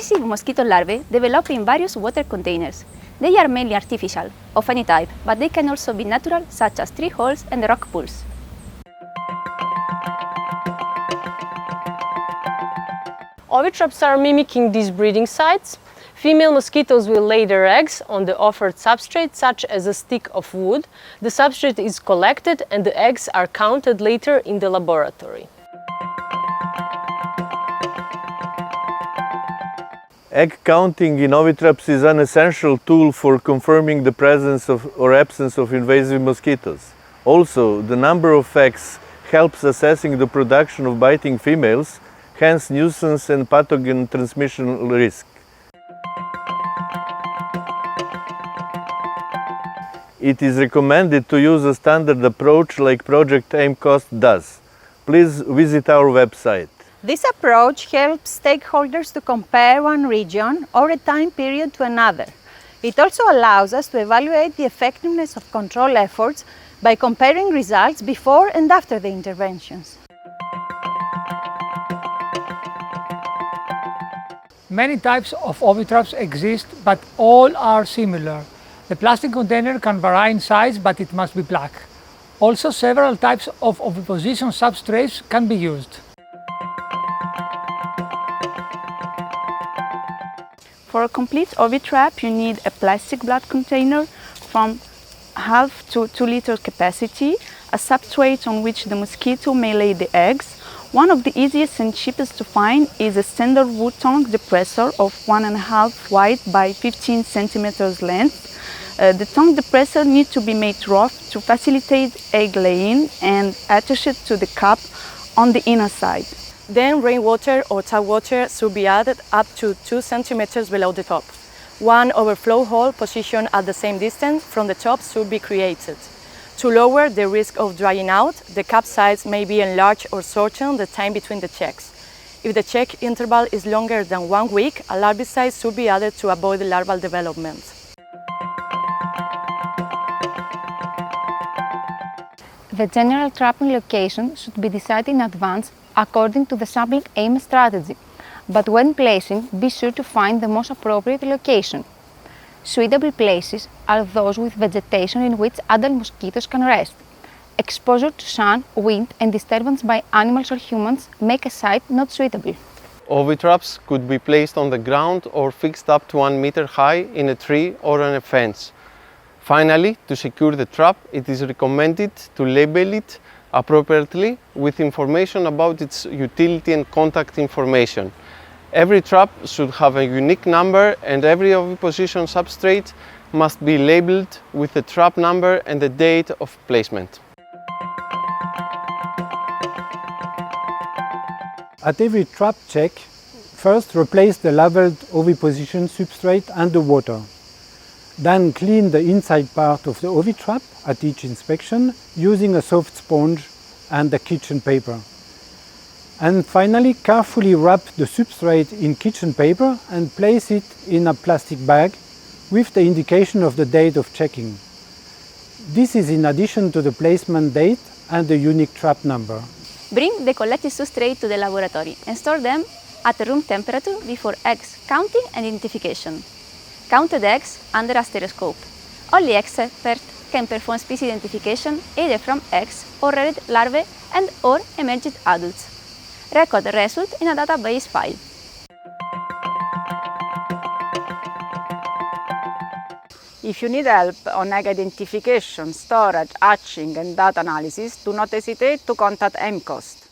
Invasive mosquito larvae develop in various water containers. They are mainly artificial, of any type, but they can also be natural, such as tree holes and rock pools. Ovitraps are mimicking these breeding sites. Female mosquitoes will lay their eggs on the offered substrate, such as a stick of wood. The substrate is collected and the eggs are counted later in the laboratory. Egg counting in ovitraps is an essential tool for confirming the presence or absence of invasive mosquitoes. Also, the number of eggs helps assessing the production of biting females, hence nuisance and pathogen transmission risk. It is recommended to use a standard approach like Project COST does. Please visit our website. This approach helps stakeholders to compare one region or a time period to another. It also allows us to evaluate the effectiveness of control efforts by comparing results before and after the interventions. Many types of ovitraps exist, but all are similar. The plastic container can vary in size, but it must be black. Also, several types of oviposition substrates can be used. For a complete ovitrap, you need a plastic blood container from 1/2 to 2 liter capacity, a substrate on which the mosquito may lay the eggs. One of the easiest and cheapest to find is a standard wood tongue depressor of 1.5 wide by 15 centimeters length. The tongue depressor needs to be made rough to facilitate egg laying and attached to the cup on the inner side. Then rainwater or tap water should be added up to 2 centimeters below the top. One overflow hole positioned at the same distance from the top should be created. To lower the risk of drying out, the cup size may be enlarged or shorten the time between the checks. If the check interval is longer than 1 week, a larvicide should be added to avoid the larval development. The general trapping location should be decided in advance according to the sampling aim strategy, but when placing, be sure to find the most appropriate location. Suitable places are those with vegetation in which adult mosquitoes can rest. Exposure to sun, wind, and disturbance by animals or humans make a site not suitable. Ovitraps could be placed on the ground or fixed up to 1 meter high in a tree or on a fence. Finally, to secure the trap, it is recommended to label it appropriately with information about its utility and contact information. Every trap should have a unique number and every oviposition substrate must be labeled with the trap number and the date of placement. At every trap check, first replace the labeled oviposition substrate underwater. Then clean the inside part of the ovitrap at each inspection using a soft sponge and a kitchen paper. And finally, carefully wrap the substrate in kitchen paper and place it in a plastic bag with the indication of the date of checking. This is in addition to the placement date and the unique trap number. Bring the collected substrate to the laboratory and store them at room temperature before eggs counting and identification. Counted eggs under a stereoscope. Only experts can perform species identification either from eggs or reared larvae and or emergent adults. Record the result in a database file. If you need help on egg identification, storage, hatching, and data analysis, do not hesitate to contact COST.